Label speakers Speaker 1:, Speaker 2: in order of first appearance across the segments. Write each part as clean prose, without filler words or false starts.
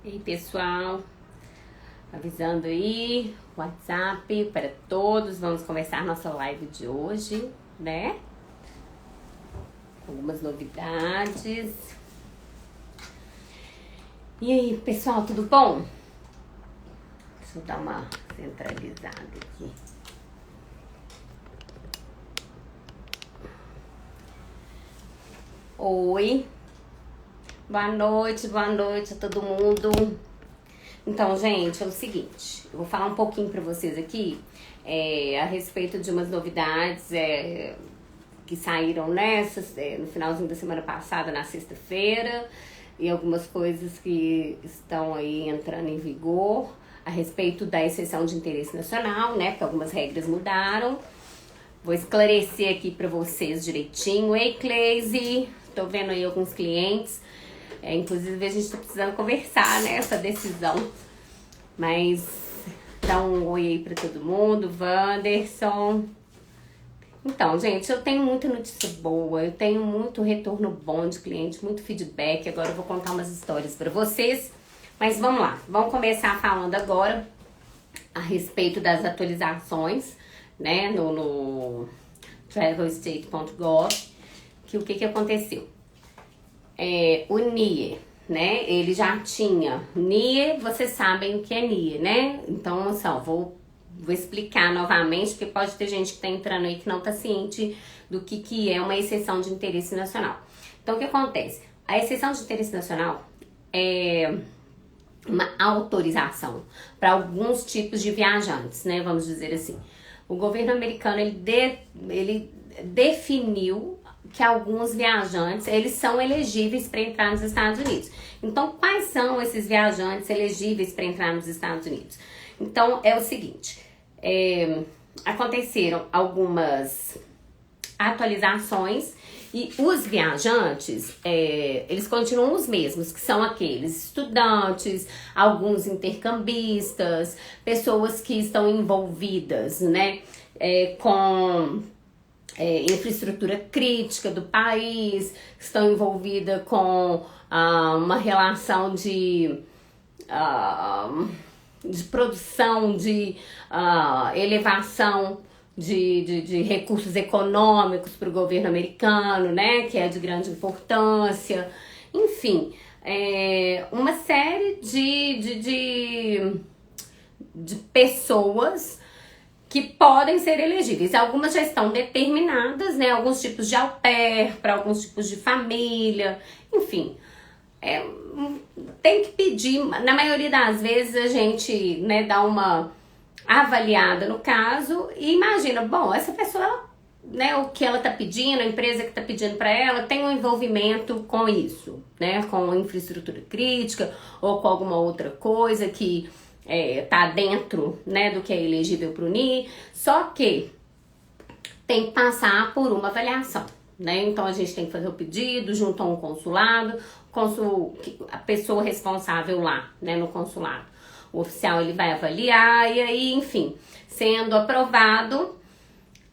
Speaker 1: E pessoal, avisando aí, WhatsApp para todos, vamos começar nossa live de hoje, né? Algumas novidades. E aí, pessoal, tudo bom? Deixa eu dar uma centralizada aqui. Oi, boa noite a todo mundo. Então, gente, é o seguinte, eu vou falar um pouquinho pra vocês aqui a respeito de umas novidades que saíram no finalzinho da semana passada, na sexta-feira, e algumas coisas que estão aí entrando em vigor a respeito da exceção de interesse nacional, né? Porque algumas regras mudaram. Vou esclarecer aqui pra vocês direitinho. Ei, Cleise, tô vendo aí alguns clientes. Inclusive a gente tá precisando conversar, né, essa decisão. Mas dá um oi aí pra todo mundo, Wanderson. Então, gente, eu tenho muita notícia boa, eu tenho muito retorno bom de cliente, muito feedback. Agora eu vou contar umas histórias pra vocês. Mas vamos lá, vamos começar falando agora a respeito das atualizações, né, no travelstate.gov, que o que aconteceu? O NIE, né? Ele já tinha NIE, vocês sabem o que é NIE, né? Então, assim, vou explicar novamente, porque pode ter gente que tá entrando aí que não tá ciente do que é uma exceção de interesse nacional. Então, o que acontece? A exceção de interesse nacional é uma autorização para alguns tipos de viajantes, né? Vamos dizer assim. O governo americano, ele definiu que alguns viajantes, eles são elegíveis para entrar nos Estados Unidos. Então, quais são esses viajantes elegíveis para entrar nos Estados Unidos? Então, é o seguinte, aconteceram algumas atualizações e os viajantes, eles continuam os mesmos, que são aqueles estudantes, alguns intercambistas, pessoas que estão envolvidas, né, com infraestrutura crítica do país, estão envolvidas com uma relação de produção, de elevação de recursos econômicos para o governo americano, né, que é de grande importância. Enfim, uma série de pessoas que podem ser elegíveis. Algumas já estão determinadas, né? Alguns tipos de au pair, para alguns tipos de família, enfim. Tem que pedir, na maioria das vezes a gente, né, dá uma avaliada no caso e imagina, bom, essa pessoa, né, o que ela tá pedindo, a empresa que tá pedindo para ela tem um envolvimento com isso, né? Com infraestrutura crítica ou com alguma outra coisa que tá dentro, né, do que é elegível para o NIE, só que tem que passar por uma avaliação, né? Então a gente tem que fazer o pedido junto a um consulado, a pessoa responsável lá, né, no consulado, o oficial, ele vai avaliar e aí, enfim, sendo aprovado,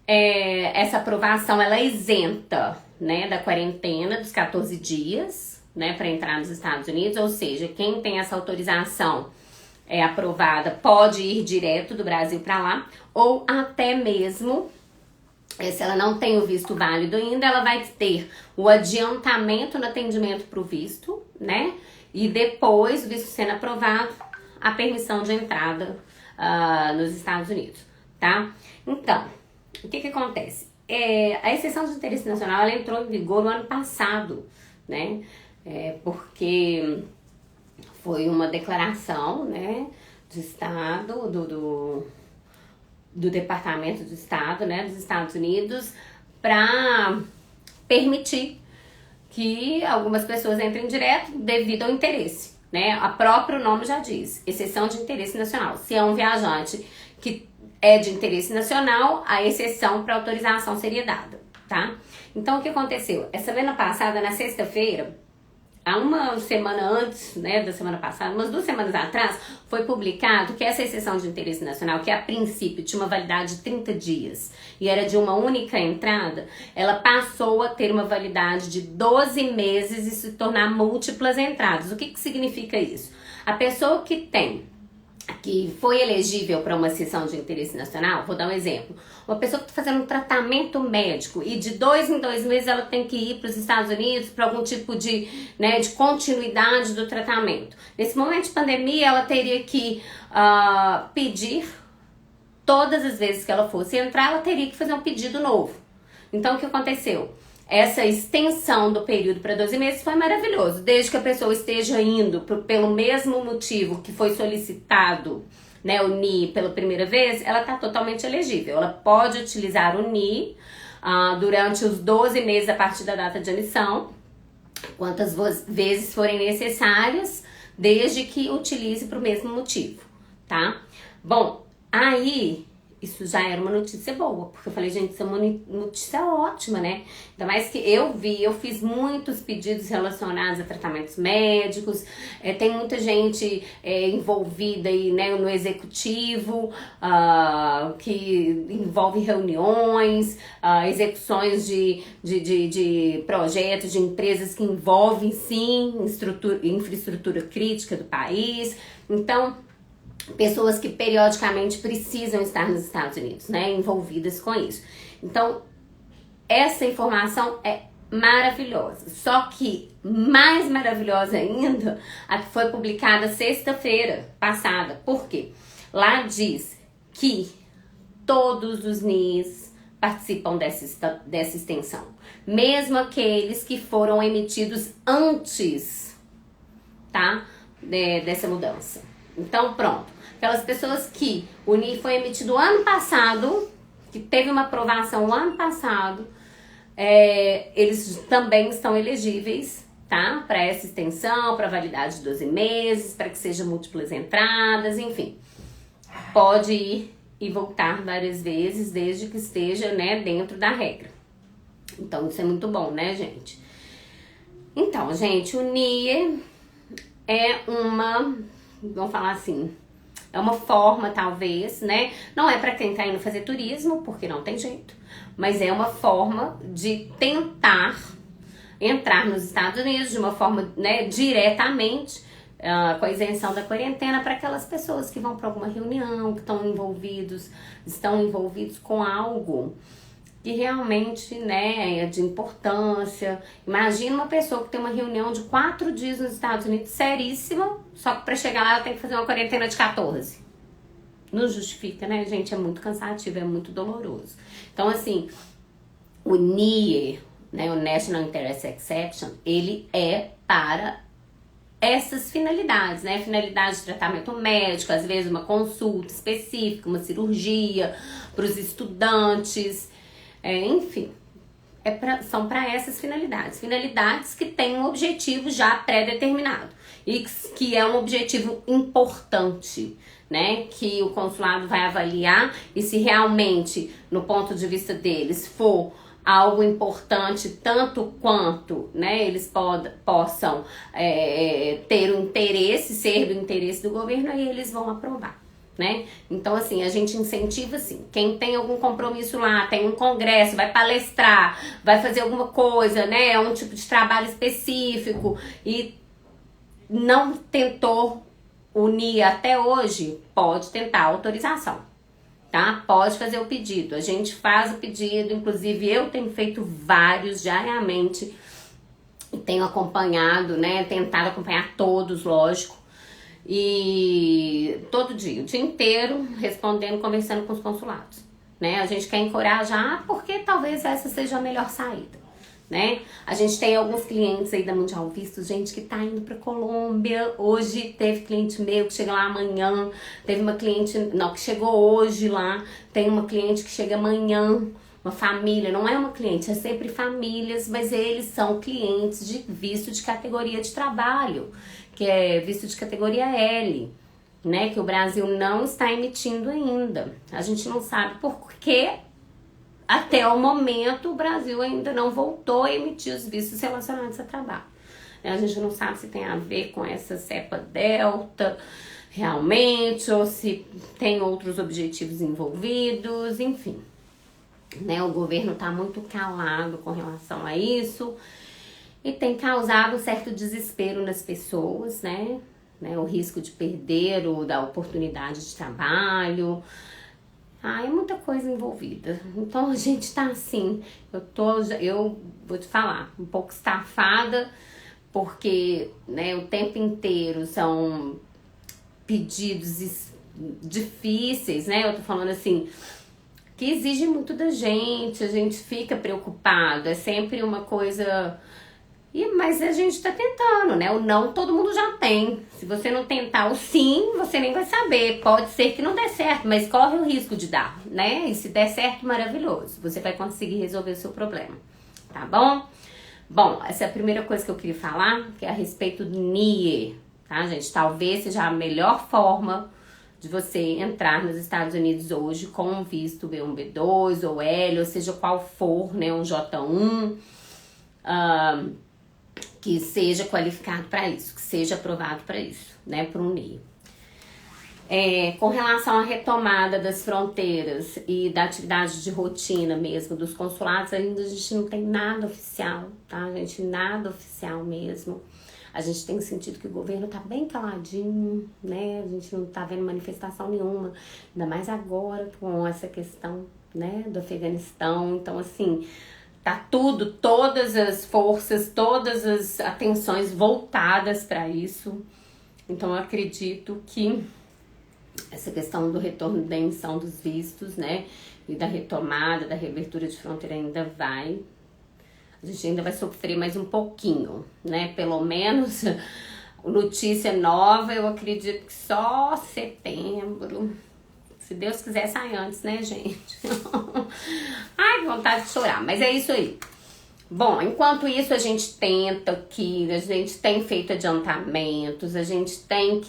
Speaker 1: essa aprovação ela isenta, né, da quarentena dos 14 dias, né, para entrar nos Estados Unidos, ou seja, quem tem essa autorização aprovada pode ir direto do Brasil para lá, ou até mesmo, se ela não tem o visto válido ainda, ela vai ter o adiantamento no atendimento para o visto, né? E depois, o visto sendo aprovado, a permissão de entrada nos Estados Unidos, tá? Então, o que acontece? A exceção de interesse nacional, ela entrou em vigor no ano passado, né? Porque foi uma declaração, né, do Estado, do Departamento do Estado, né, dos Estados Unidos, para permitir que algumas pessoas entrem direto devido ao interesse, né? O próprio nome já diz, exceção de interesse nacional. Se é um viajante que é de interesse nacional, a exceção para autorização seria dada, tá? Então, o que aconteceu? Essa semana passada, na sexta-feira, há uma semana antes, né, da semana passada, umas 2 semanas atrás, foi publicado que essa exceção de interesse nacional, que a princípio tinha uma validade de 30 dias e era de uma única entrada, ela passou a ter uma validade de 12 meses e se tornar múltiplas entradas. O que significa isso? A pessoa que foi elegível para uma sessão de interesse nacional, vou dar um exemplo. Uma pessoa que está fazendo um tratamento médico e de 2 em 2 meses ela tem que ir para os Estados Unidos para algum tipo de, né, de continuidade do tratamento. Nesse momento de pandemia, ela teria que pedir, todas as vezes que ela fosse entrar, ela teria que fazer um pedido novo. Então, o que aconteceu? Essa extensão do período para 12 meses foi maravilhoso, desde que a pessoa esteja indo pelo mesmo motivo que foi solicitado, né, o NIE pela primeira vez, ela está totalmente elegível. Ela pode utilizar o NIE durante os 12 meses a partir da data de emissão, quantas vezes forem necessárias, desde que utilize para o mesmo motivo, tá? Bom, aí isso já era uma notícia boa, porque eu falei, gente, isso é uma notícia ótima, né? Ainda mais que eu fiz muitos pedidos relacionados a tratamentos médicos, tem muita gente envolvida aí, né, no executivo, que envolve reuniões, execuções de projetos, de empresas que envolvem, sim, infraestrutura crítica do país. Então, pessoas que periodicamente precisam estar nos Estados Unidos, né, envolvidas com isso. Então, essa informação é maravilhosa. Só que mais maravilhosa ainda, a que foi publicada sexta-feira passada. Por quê? Lá diz que todos os NIEs participam dessa extensão, mesmo aqueles que foram emitidos antes, tá, dessa mudança. Então, pronto. Aquelas pessoas que o NIE foi emitido ano passado, que teve uma aprovação ano passado, eles também estão elegíveis, tá? Para essa extensão, para validade de 12 meses, para que sejam múltiplas entradas, enfim. Pode ir e voltar várias vezes, desde que esteja, né, dentro da regra. Então, isso é muito bom, né, gente? Então, gente, o NIE é vamos falar assim, é uma forma, talvez, né? Não é para quem tá indo fazer turismo, porque não tem jeito, mas é uma forma de tentar entrar nos Estados Unidos de uma forma, né, diretamente, com a isenção da quarentena, para aquelas pessoas que vão para alguma reunião, que estão envolvidos com algo que realmente, né, é de importância. Imagina uma pessoa que tem uma reunião de 4 dias nos Estados Unidos, seríssima, só que para chegar lá ela tem que fazer uma quarentena de 14. Não justifica, né, gente? É muito cansativo, é muito doloroso. Então, assim, o NIE, né, o National Interest Exception, ele é para essas finalidades, né? Finalidade de tratamento médico, às vezes uma consulta específica, uma cirurgia para os estudantes, enfim, são para essas finalidades. Finalidades que têm um objetivo já pré-determinado e que é um objetivo importante, né? Que o consulado vai avaliar e se realmente, no ponto de vista deles, for algo importante, tanto quanto, né, eles possam ter um interesse, ser do interesse do governo, aí eles vão aprovar. Né? Então, assim, a gente incentiva, assim, quem tem algum compromisso lá, tem um congresso, vai palestrar, vai fazer alguma coisa, né, um tipo de trabalho específico e não tentou unir até hoje, pode tentar autorização, tá? Pode fazer o pedido, a gente faz o pedido, inclusive eu tenho feito vários diariamente e tenho acompanhado, né, tentado acompanhar todos, lógico. E todo dia, o dia inteiro, respondendo, conversando com os consulados, né? A gente quer encorajar porque talvez essa seja a melhor saída, né? A gente tem alguns clientes aí da Mundial Vistos, gente que tá indo pra Colômbia. Hoje teve cliente meu que chega lá amanhã, teve uma cliente, não, que chegou hoje lá, tem uma cliente que chega amanhã. Uma família, não é uma cliente, é sempre famílias, mas eles são clientes de visto de categoria de trabalho, que é visto de categoria L, né, que o Brasil não está emitindo ainda. A gente não sabe por que até o momento o Brasil ainda não voltou a emitir os vistos relacionados a trabalho. A gente não sabe se tem a ver com essa cepa delta realmente, ou se tem outros objetivos envolvidos, enfim. Né, o governo está muito calado com relação a isso e tem causado um certo desespero nas pessoas, né? né? O risco de perder ou da oportunidade de trabalho. É muita coisa envolvida. Então a gente tá assim, eu vou te falar, um pouco estafada, porque, né, o tempo inteiro são pedidos difíceis, né? Eu tô falando assim, que exige muito da gente, a gente fica preocupado, é sempre uma coisa. Mas a gente tá tentando, né? O não todo mundo já tem. Se você não tentar o sim, você nem vai saber. Pode ser que não dê certo, mas corre o risco de dar, né? E se der certo, maravilhoso. Você vai conseguir resolver o seu problema, tá bom? Bom, essa é a primeira coisa que eu queria falar, que é a respeito do NIE, tá, gente? Talvez seja a melhor forma de você entrar nos Estados Unidos hoje com um visto B1, B2 ou L, ou seja qual for, né? Um J1. Que seja qualificado para isso, que seja aprovado para isso, né, para um NIE. Com relação à retomada das fronteiras e da atividade de rotina mesmo dos consulados, ainda a gente não tem nada oficial, tá, gente? Nada oficial mesmo. A gente tem sentido que o governo tá bem caladinho, né? A gente não tá vendo manifestação nenhuma, ainda mais agora com essa questão, né, do Afeganistão. Então, assim, tá tudo, todas as forças, todas as atenções voltadas para isso. Então eu acredito que essa questão do retorno da emissão dos vistos, né, e da retomada, da reabertura de fronteira a gente ainda vai sofrer mais um pouquinho, né, pelo menos notícia nova, eu acredito que só setembro. Se Deus quiser, sai antes, né, gente? Ai, vontade de chorar, mas é isso aí. Bom, enquanto isso a gente tenta aqui, a gente tem feito adiantamentos, a gente tem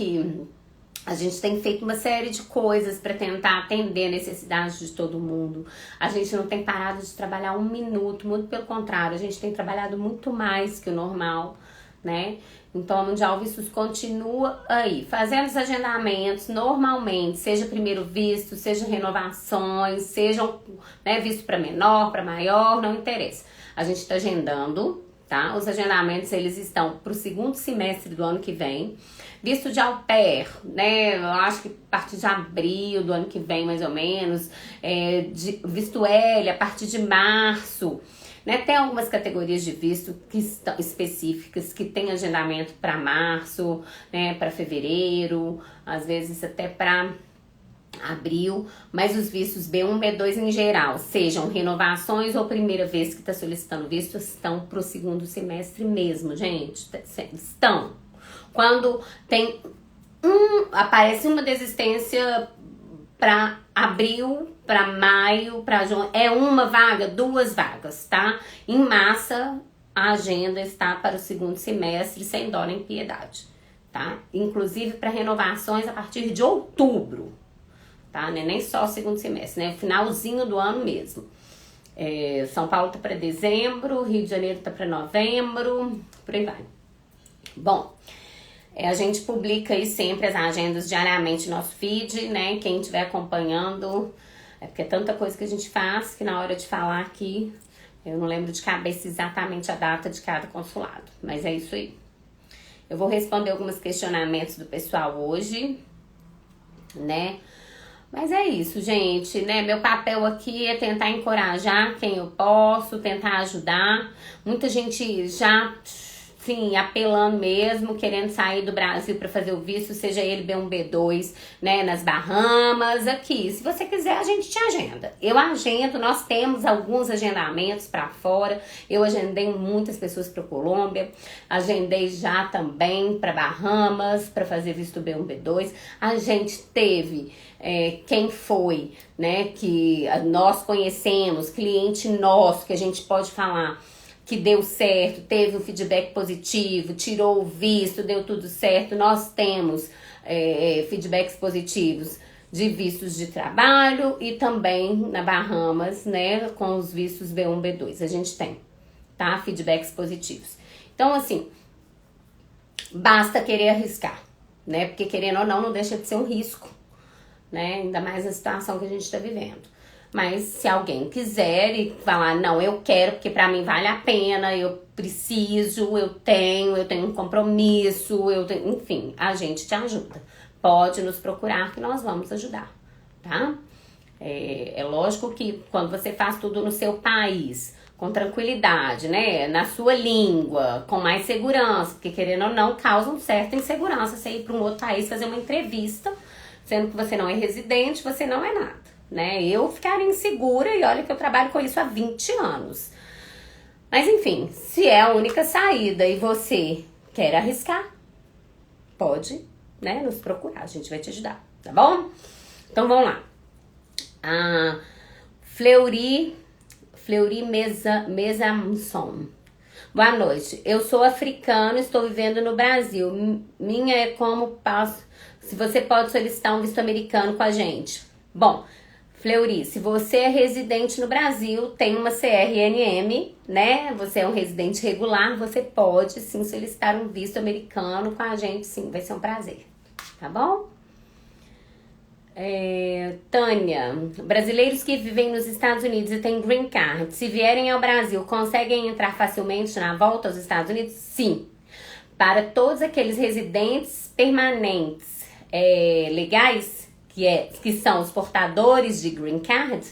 Speaker 1: feito uma série de coisas para tentar atender a necessidade de todo mundo. A gente não tem parado de trabalhar um minuto, muito pelo contrário, a gente tem trabalhado muito mais que o normal, né? Então a Mundial Vistos continua aí, fazendo os agendamentos normalmente, seja primeiro visto, seja renovações, sejam, né, visto para menor, para maior, não interessa. A gente está agendando, tá? Os agendamentos eles estão para o segundo semestre do ano que vem. Visto de au pair, né? Eu acho que a partir de abril do ano que vem, mais ou menos. Visto L a partir de março. Né, tem algumas categorias de visto que estão específicas, que tem agendamento para março, né, para fevereiro, às vezes até para abril, mas os vistos B1, B2 em geral, sejam renovações ou primeira vez que está solicitando visto, estão para o segundo semestre mesmo, gente, estão. Quando tem aparece uma desistência para abril, para maio, para junho, é uma vaga, 2 vagas, tá? Em massa, a agenda está para o segundo semestre, sem dó nem piedade, tá? Inclusive para renovações a partir de outubro, tá? Nem só o segundo semestre, né? Finalzinho do ano mesmo. São Paulo tá para dezembro, Rio de Janeiro tá para novembro, por aí vai. Bom, a gente publica aí sempre as agendas diariamente no nosso feed, né? Quem estiver acompanhando, porque é tanta coisa que a gente faz que na hora de falar aqui, eu não lembro de cabeça exatamente a data de cada consulado, mas é isso aí. Eu vou responder alguns questionamentos do pessoal hoje, né? Mas é isso, gente, né? Meu papel aqui é tentar encorajar quem eu posso, tentar ajudar. Muita gente já, sim, apelando mesmo, querendo sair do Brasil para fazer o visto, seja ele B1, B2, né, nas Bahamas, aqui. Se você quiser, a gente te agenda. Eu agendo, nós temos alguns agendamentos para fora. Eu agendei muitas pessoas para Colômbia, agendei já também para Bahamas, para fazer visto B1, B2. A gente teve quem foi, né, que nós conhecemos, cliente nosso, que a gente pode falar que deu certo, teve um feedback positivo, tirou o visto, deu tudo certo. Nós temos feedbacks positivos de vistos de trabalho e também na Bahamas, né, com os vistos B1, B2. A gente tem, tá? Feedbacks positivos. Então, assim, basta querer arriscar, né? Porque querendo ou não deixa de ser um risco, né? Ainda mais na situação que a gente está vivendo. Mas se alguém quiser e falar, não, eu quero porque pra mim vale a pena, eu preciso, eu tenho um compromisso, enfim, a gente te ajuda. Pode nos procurar que nós vamos ajudar, tá? É lógico que quando você faz tudo no seu país, com tranquilidade, né? Na sua língua, com mais segurança, porque querendo ou não, causa uma certa insegurança você ir para um outro país fazer uma entrevista, sendo que você não é residente, você não é nada, né? Eu ficaria insegura e olha que eu trabalho com isso há 20 anos. Mas enfim, se é a única saída e você quer arriscar, pode, né, nos procurar, a gente vai te ajudar, tá bom? Então vamos lá. Fleury Mesamson. Boa noite. Eu sou africano, estou vivendo no Brasil. Minha é como passo. Se você pode solicitar um visto americano com a gente. Bom, Fleury, se você é residente no Brasil, tem uma CRNM, né? Você é um residente regular, você pode sim solicitar um visto americano com a gente, sim, vai ser um prazer. Tá bom? Tânia, brasileiros que vivem nos Estados Unidos e têm green card, se vierem ao Brasil, conseguem entrar facilmente na volta aos Estados Unidos? Sim. Para todos aqueles residentes permanentes legais, que são os portadores de green card,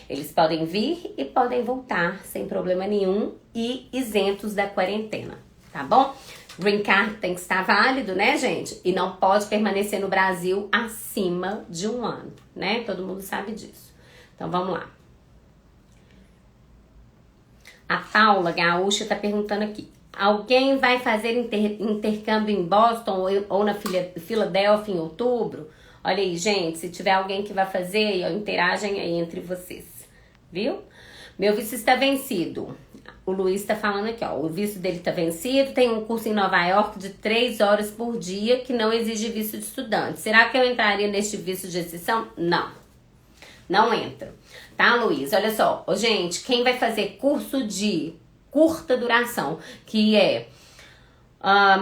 Speaker 1: eles podem vir e podem voltar sem problema nenhum e isentos da quarentena, tá bom? Green card tem que estar válido, né, gente? E não pode permanecer no Brasil acima de 1 ano, né? Todo mundo sabe disso. Então, vamos lá. A Paula Gaúcha tá perguntando aqui. Alguém vai fazer intercâmbio em Boston ou na Filadélfia em outubro? Olha aí, gente, se tiver alguém que vai fazer, interagem aí entre vocês, viu? Meu visto está vencido. O Luiz tá falando aqui, ó, o visto dele tá vencido, tem um curso em Nova York de 3 horas por dia que não exige visto de estudante. Será que eu entraria neste visto de exceção? Não, não entra. Tá, Luiz? Olha só, gente, quem vai fazer curso de curta duração, que é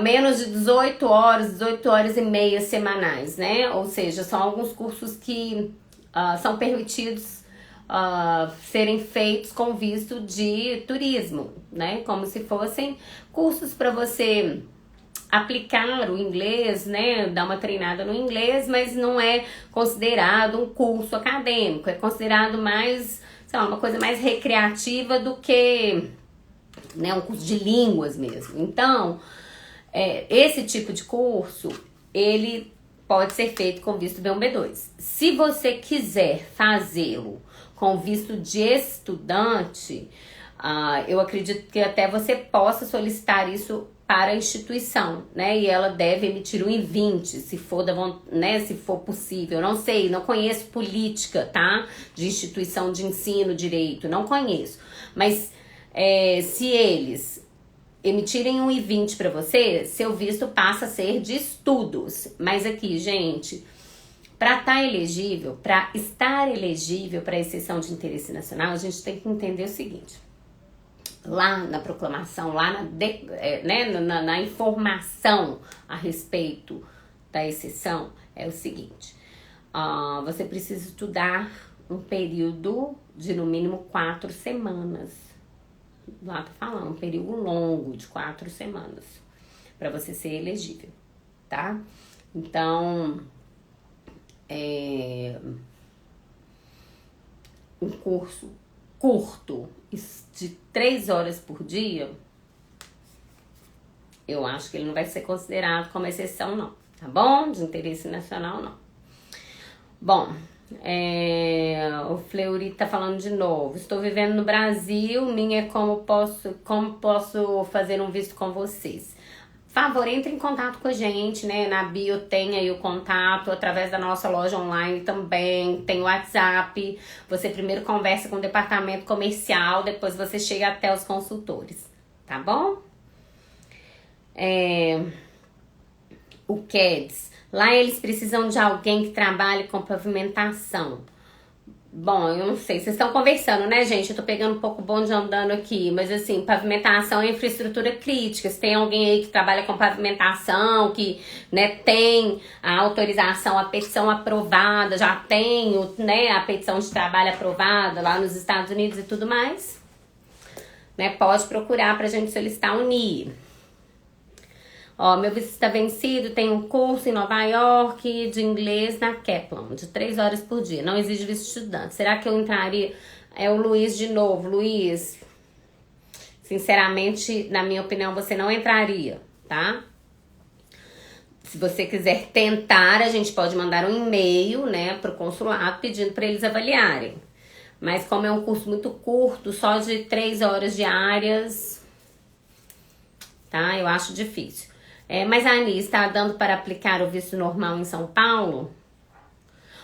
Speaker 1: menos de 18 horas e meia semanais, né? Ou seja, são alguns cursos que são permitidos serem feitos com visto de turismo, né? Como se fossem cursos para você aplicar o inglês, né? Dar uma treinada no inglês, mas não é considerado um curso acadêmico, é considerado mais, sei lá, uma coisa mais recreativa do que, né, um curso de línguas mesmo. Então, esse tipo de curso, ele pode ser feito com visto B1, B2. Se você quiser fazê-lo com visto de estudante, eu acredito que até você possa solicitar isso para a instituição, né? E ela deve emitir um I-20, se for né? Se for possível. Não sei, não conheço política, tá? De instituição de ensino, direito, não conheço. Mas se eles emitirem um I-20 para você, seu visto passa a ser de estudos. Mas aqui, gente, para estar elegível para exceção de interesse nacional, a gente tem que entender o seguinte. Lá na proclamação, lá na informação a respeito da exceção, é o seguinte. Você precisa estudar um período de no mínimo 4 semanas. Lá tá falando, um período longo de 4 semanas para você ser elegível, tá? Então, um curso curto de 3 horas por dia, eu acho que ele não vai ser considerado como exceção, não, tá bom? De interesse nacional, não. Bom, o Fleury tá falando de novo. Estou vivendo no Brasil, minha como posso fazer um visto com vocês? Favor, entre em contato com a gente, né? Na bio tem aí o contato, através da nossa loja online também, tem o WhatsApp. Você primeiro conversa com o departamento comercial, depois você chega até os consultores, tá bom? O CADS, lá eles precisam de alguém que trabalhe com pavimentação. Bom, eu não sei, vocês estão conversando, né, gente? Eu tô pegando um pouco o bonde andando aqui, mas assim, pavimentação é infraestrutura crítica. Se tem alguém aí que trabalha com pavimentação, que, né, tem a autorização, a petição aprovada, já tem, né, a petição de trabalho aprovada lá nos Estados Unidos e tudo mais, né, pode procurar pra gente solicitar um NIE. Ó, meu visto está vencido, tem um curso em Nova York de inglês na Kaplan, de 3 horas por dia. Não exige visto estudante. Será que eu entraria? É o Luiz de novo. Luiz, sinceramente, na minha opinião, você não entraria, tá? Se você quiser tentar, a gente pode mandar um e-mail, né, pro consulado pedindo para eles avaliarem. Mas como é um curso muito curto, só de 3 horas diárias, tá? Eu acho difícil. Mas a Ani, está dando para aplicar o visto normal em São Paulo?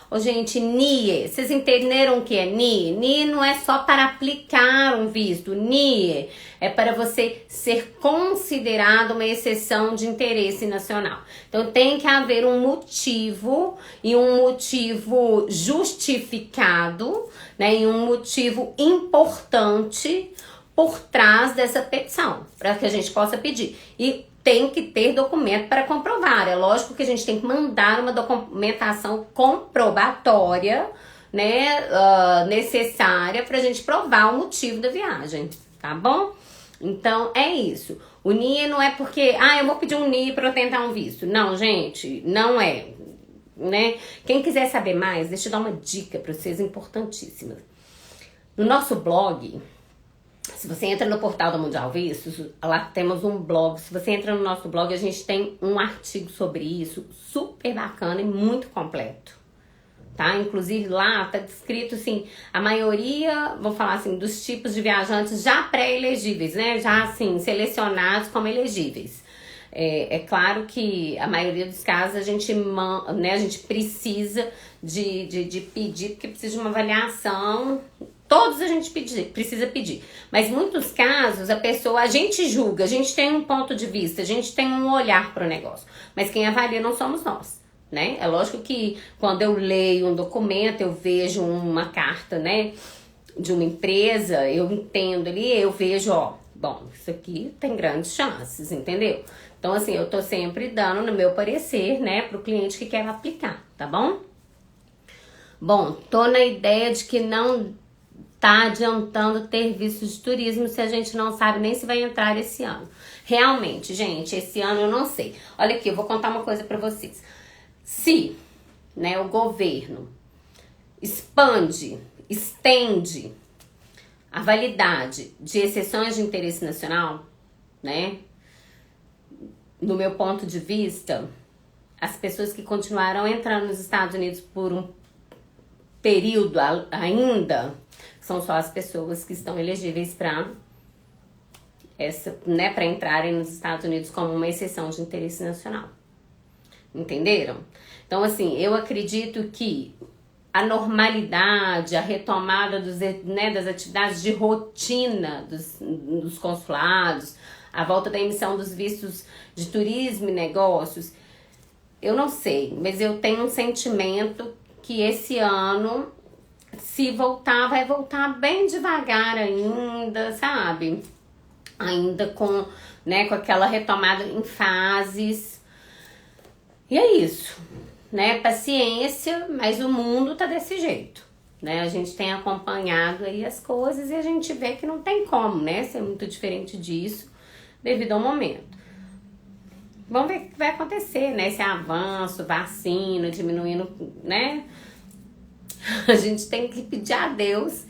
Speaker 1: Ô, gente, NIE, vocês entenderam o que é NIE? NIE não é só para aplicar um visto. NIE é para você ser considerado uma exceção de interesse nacional. Então, tem que haver um motivo, e um motivo justificado, né, e um motivo importante por trás dessa petição, para que a gente possa pedir. E tem que ter documento para comprovar. É lógico que a gente tem que mandar uma documentação comprobatória, né, necessária para a gente provar o motivo da viagem, tá bom? Então, é isso. O NIE não é porque, eu vou pedir um NIE para eu tentar um visto. Não, gente, não é, né? Quem quiser saber mais, deixa eu dar uma dica para vocês importantíssima. No nosso blog, se você entra no portal da Mundial Vistos, lá temos um blog. Se você entra no nosso blog, a gente tem um artigo sobre isso, super bacana e muito completo, tá? Inclusive lá tá descrito, assim, a maioria, vou falar assim, dos tipos de viajantes já pré-elegíveis, né? Já, assim, selecionados como elegíveis. É claro que a maioria dos casos a gente precisa de pedir, porque precisa de uma avaliação. Todos a gente precisa pedir. Mas muitos casos, a gente julga, a gente tem um ponto de vista, a gente tem um olhar para o negócio. Mas quem avalia não somos nós, né? É lógico que quando eu leio um documento, eu vejo uma carta, né, de uma empresa, eu entendo ali, eu vejo, isso aqui tem grandes chances, entendeu? Então, assim, eu tô sempre dando no meu parecer, né, pro cliente que quer aplicar, tá bom? Bom, tô na ideia de que não tá adiantando ter visto de turismo se a gente não sabe nem se vai entrar esse ano. Realmente, gente, esse ano eu não sei. Olha aqui, eu vou contar uma coisa pra vocês. Se, né, o governo estende a validade de exceções de interesse nacional, né, no meu ponto de vista, as pessoas que continuarão entrando nos Estados Unidos por um período ainda são só as pessoas que estão elegíveis para entrarem nos Estados Unidos como uma exceção de interesse nacional. Entenderam? Então, assim, eu acredito que a normalidade, a retomada das atividades de rotina dos consulados, a volta da emissão dos vistos de turismo e negócios, eu não sei, mas eu tenho um sentimento que esse ano, se voltar, vai voltar bem devagar ainda, sabe? Ainda com aquela retomada em fases. E é isso, né? Paciência, mas o mundo tá desse jeito, né? A gente tem acompanhado aí as coisas e a gente vê que não tem como, né, ser muito diferente disso devido ao momento. Vamos ver o que vai acontecer, né? Esse avanço, vacina, diminuindo, né? A gente tem que pedir a Deus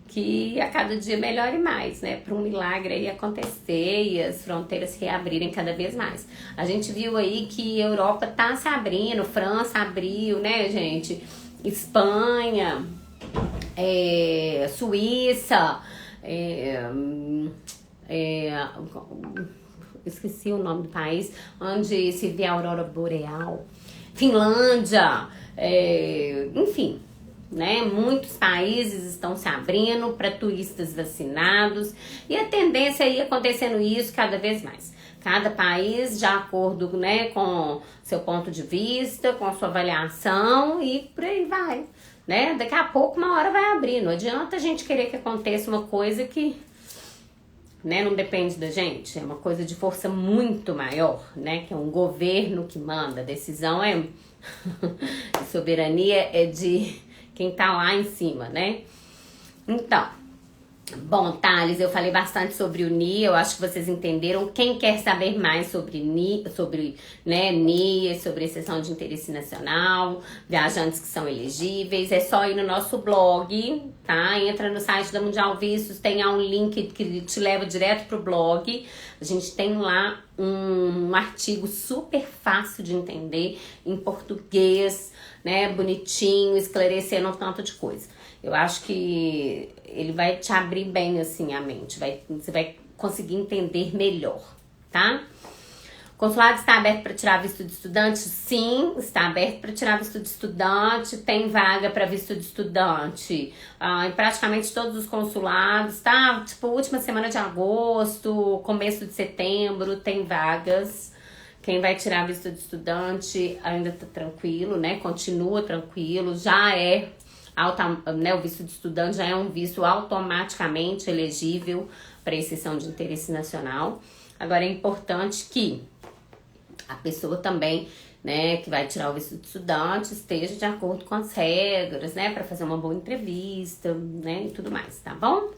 Speaker 1: que a cada dia melhore mais, né? Para um milagre aí acontecer e as fronteiras se reabrirem cada vez mais. A gente viu aí que a Europa tá se abrindo, França abriu, né, gente? Espanha, Suíça, esqueci o nome do país, onde se vê a aurora boreal, Finlândia, enfim, né? Muitos países estão se abrindo para turistas vacinados e a tendência é ir acontecendo isso cada vez mais. Cada país de acordo, né, com seu ponto de vista, com a sua avaliação e por aí vai, né? Daqui a pouco uma hora vai abrir. Não adianta a gente querer que aconteça uma coisa que, né, não depende da gente. É uma coisa de força muito maior, né? Que é um governo que manda. A decisão é a soberania é de quem tá lá em cima, né? Então, bom, Thales, eu falei bastante sobre o NIE, eu acho que vocês entenderam. Quem quer saber mais sobre NIE, sobre exceção de interesse nacional, viajantes que são elegíveis, é só ir no nosso blog, tá? Entra no site da Mundial Vistos, tem um link que te leva direto pro blog. A gente tem lá um artigo super fácil de entender, em português, né? Bonitinho, esclarecendo um tanto de coisa. Eu acho que ele vai te abrir bem, assim, a mente. Você vai conseguir entender melhor, tá? O consulado está aberto para tirar visto de estudante? Sim, está aberto para tirar visto de estudante. Tem vaga para visto de estudante em praticamente todos os consulados, tá? Tipo, última semana de agosto, começo de setembro, tem vagas. Quem vai tirar visto de estudante ainda tá tranquilo, né? Continua tranquilo, já é... né, o visto de estudante já é um visto automaticamente elegível para exceção de interesse nacional. Agora é importante que a pessoa também, né, que vai tirar o visto de estudante esteja de acordo com as regras, né, para fazer uma boa entrevista, né, e tudo mais, tá bom?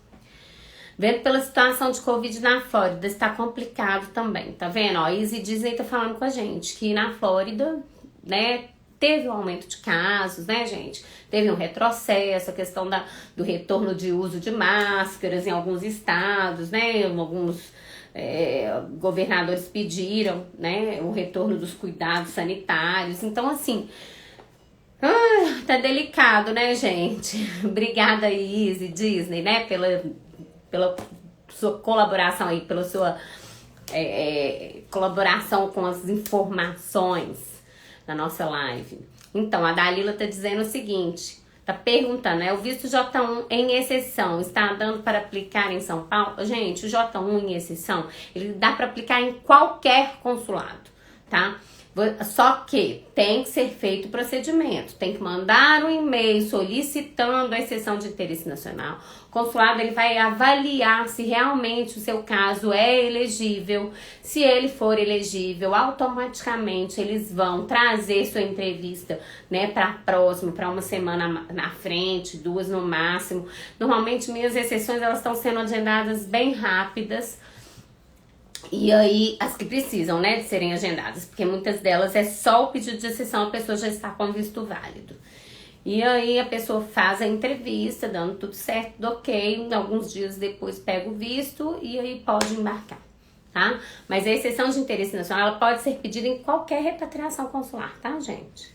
Speaker 1: Vendo pela situação de Covid na Flórida, está complicado também, tá vendo? Ó, Easy Disney tá falando com a gente que na Flórida, né, teve um aumento de casos, né, gente? Teve um retrocesso, a questão do retorno de uso de máscaras em alguns estados, né? Alguns governadores pediram, né, o retorno dos cuidados sanitários. Então, assim, tá delicado, né, gente? Obrigada, Easy Disney, né, pela sua colaboração aí, pela sua colaboração com as informações na nossa live. Então, a Dalila tá dizendo o seguinte, tá perguntando, o visto J1 em exceção está dando para aplicar em São Paulo? Gente, o J1 em exceção, ele dá para aplicar em qualquer consulado, tá? Só que tem que ser feito o procedimento, tem que mandar um e-mail solicitando a exceção de interesse nacional. O consulado ele vai avaliar se realmente o seu caso é elegível. Se ele for elegível, automaticamente eles vão trazer sua entrevista, né, para próximo, para uma semana na frente, 2 no máximo. Normalmente minhas exceções elas estão sendo agendadas bem rápidas. E aí, as que precisam, né, de serem agendadas, porque muitas delas é só o pedido de exceção, a pessoa já está com visto válido. E aí, a pessoa faz a entrevista, dando tudo certo, tudo ok, alguns dias depois pega o visto e aí pode embarcar, tá? Mas a exceção de interesse nacional, ela pode ser pedida em qualquer repatriação consular, tá, gente?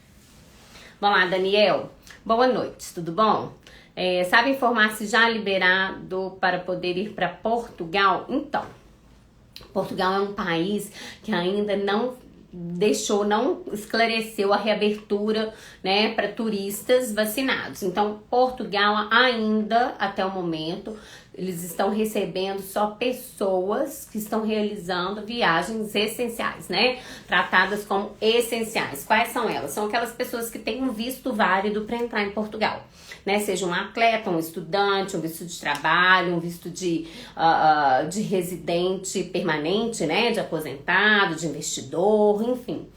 Speaker 1: Vamos lá, Daniel. Boa noite, tudo bom? Sabe informar se já liberado para poder ir para Portugal? Então, Portugal é um país que ainda não esclareceu a reabertura, né, para turistas vacinados. Então, Portugal ainda, até o momento, eles estão recebendo só pessoas que estão realizando viagens essenciais, né? Tratadas como essenciais. Quais são elas? São aquelas pessoas que têm um visto válido para entrar em Portugal, né? Seja um atleta, um estudante, um visto de trabalho, um visto de residente permanente, né? De aposentado, de investidor, enfim.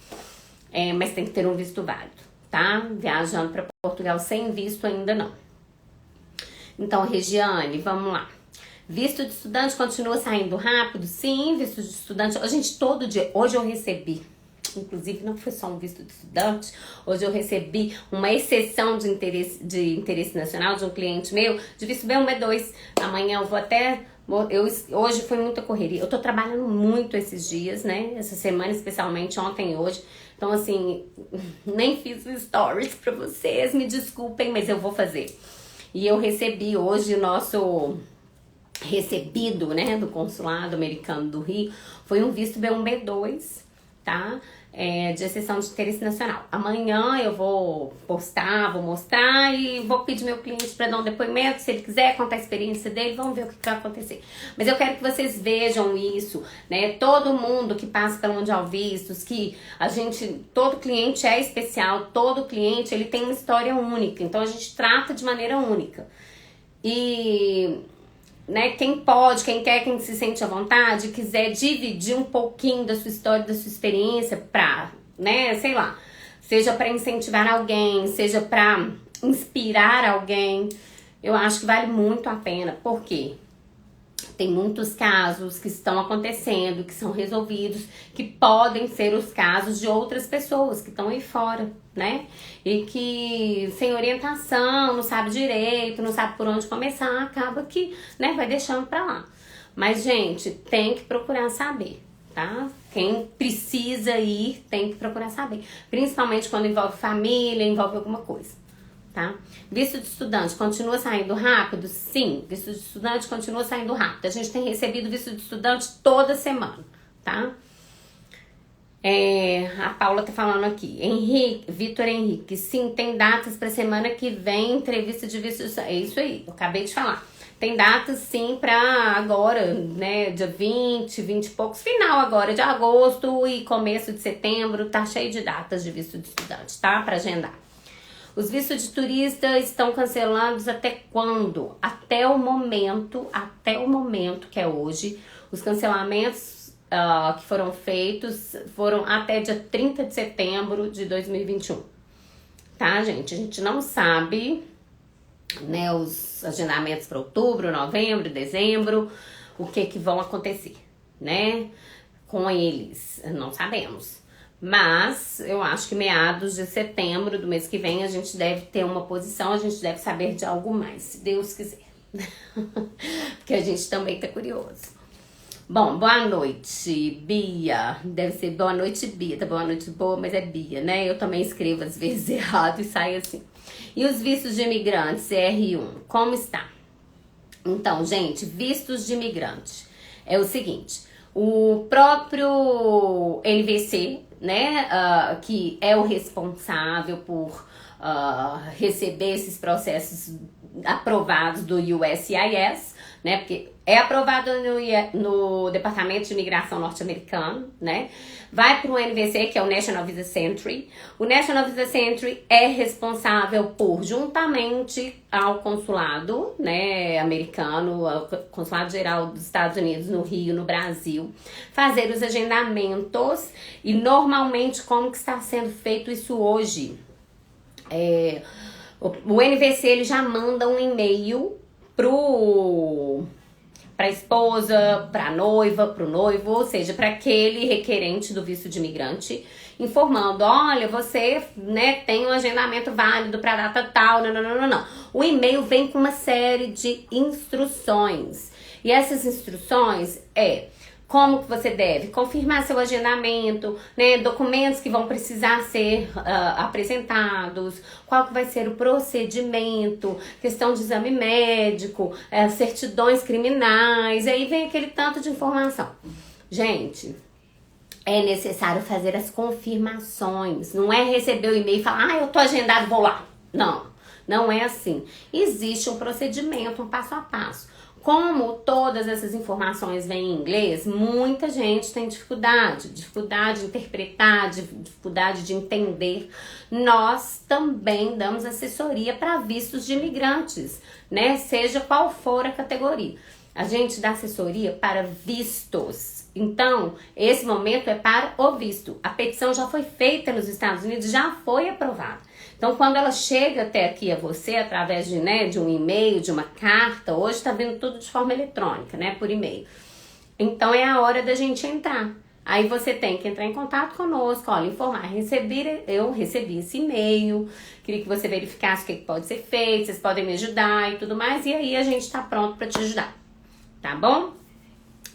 Speaker 1: Mas tem que ter um visto válido, tá? Viajando para Portugal sem visto ainda não. Então, Regiane, vamos lá. Visto de estudante continua saindo rápido? Sim, visto de estudante. Gente, todo dia, hoje eu recebi, inclusive não foi só um visto de estudante, hoje eu recebi uma exceção de interesse nacional de um cliente meu, de visto B1, B2. Amanhã eu vou até... hoje foi muita correria. Eu tô trabalhando muito esses dias, né? Essa semana, especialmente ontem e hoje. Então, assim, nem fiz stories pra vocês, me desculpem, mas eu vou fazer. E eu recebi hoje o nosso recebido, né, do consulado americano do Rio, foi um visto B1, B2, tá? De exceção de interesse nacional. Amanhã eu vou postar, vou mostrar e vou pedir meu cliente para dar um depoimento, se ele quiser contar a experiência dele, vamos ver o que vai acontecer. Mas eu quero que vocês vejam isso, né? Todo mundo que passa pelo Mundial Vistos, que todo cliente é especial, todo cliente ele tem uma história única, então a gente trata de maneira única. E né, quem pode, quem quer, quem se sente à vontade, quiser dividir um pouquinho da sua história, da sua experiência pra, né, sei lá, seja pra incentivar alguém, seja pra inspirar alguém, eu acho que vale muito a pena. Por quê? Tem muitos casos que estão acontecendo, que são resolvidos, que podem ser os casos de outras pessoas que estão aí fora, né? E que sem orientação, não sabe direito, não sabe por onde começar, acaba que, né, vai deixando pra lá. Mas, gente, tem que procurar saber, tá? Quem precisa ir, tem que procurar saber. Principalmente quando envolve família, envolve alguma coisa. Tá? Visto de estudante continua saindo rápido? Sim, visto de estudante continua saindo rápido. A gente tem recebido visto de estudante toda semana, tá? A Paula tá falando aqui. Vitor Henrique, sim, tem datas pra semana que vem, entrevista de visto de... É isso aí, eu acabei de falar. Tem datas sim pra agora, né, dia 20 e poucos, final agora de agosto e começo de setembro, tá cheio de datas de visto de estudante, tá? Pra agendar. Os vistos de turista estão cancelados até quando? Até o momento que é hoje. Os cancelamentos que foram feitos foram até dia 30 de setembro de 2021. Tá, gente? A gente não sabe, né, os agendamentos para outubro, novembro, dezembro, o que vão acontecer, né, com eles. Não sabemos. Mas eu acho que meados de setembro do mês que vem a gente deve ter uma posição, a gente deve saber de algo mais, se Deus quiser. Porque a gente também tá curioso. Bom, boa noite, Bia. Deve ser boa noite, Bia. Tá boa noite boa, mas é Bia, né? Eu também escrevo às vezes errado e sai assim. E os vistos de imigrantes, CR1, como está? Então, gente, vistos de imigrante. É o seguinte, o próprio NVC, né, que é o responsável por receber esses processos aprovados do USCIS, né, porque é aprovado no Departamento de Imigração norte-americano, né, vai para o NVC, que é o National Visa Century. O National Visa Century é responsável por, juntamente ao consulado, né, americano, ao Consulado Geral dos Estados Unidos no Rio, no Brasil, fazer os agendamentos. E normalmente como que está sendo feito isso hoje? O NVC ele já manda um e-mail pra esposa, pra noiva, pro noivo, ou seja, para aquele requerente do visto de imigrante, informando, olha, você, né, tem um agendamento válido para data tal, não. O e-mail vem com uma série de instruções. E essas instruções como que você deve confirmar seu agendamento, né, documentos que vão precisar ser apresentados, qual que vai ser o procedimento, questão de exame médico, certidões criminais, aí vem aquele tanto de informação. Gente, é necessário fazer as confirmações, não é receber o e-mail e falar, eu tô agendado, vou lá. Não é assim. Existe um procedimento, um passo a passo. Como todas essas informações vêm em inglês, muita gente tem dificuldade de interpretar, dificuldade de entender. Nós também damos assessoria para vistos de imigrantes, né? Seja qual for a categoria. A gente dá assessoria para vistos. Então, esse momento é para o visto. A petição já foi feita nos Estados Unidos, já foi aprovada. Então, quando ela chega até aqui a você, através de, né, de um e-mail, de uma carta, hoje está vindo tudo de forma eletrônica, né, por e-mail. Então, é a hora da gente entrar. Aí você tem que entrar em contato conosco, olha, informar, eu recebi esse e-mail, queria que você verificasse o que pode ser feito, vocês podem me ajudar e tudo mais, e aí a gente está pronto para te ajudar, tá bom?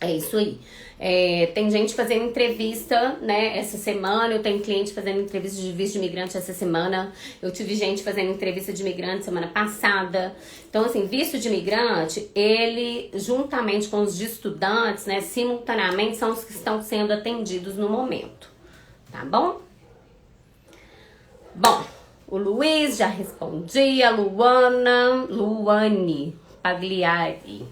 Speaker 1: É isso aí. Tem gente fazendo entrevista, né, essa semana, eu tenho cliente fazendo entrevista de visto de imigrante essa semana, eu tive gente fazendo entrevista de imigrante semana passada. Então, assim, visto de imigrante, ele, juntamente com os de estudantes, né, simultaneamente, são os que estão sendo atendidos no momento, tá bom? Bom, o Luiz já respondi, a Luane Pagliari.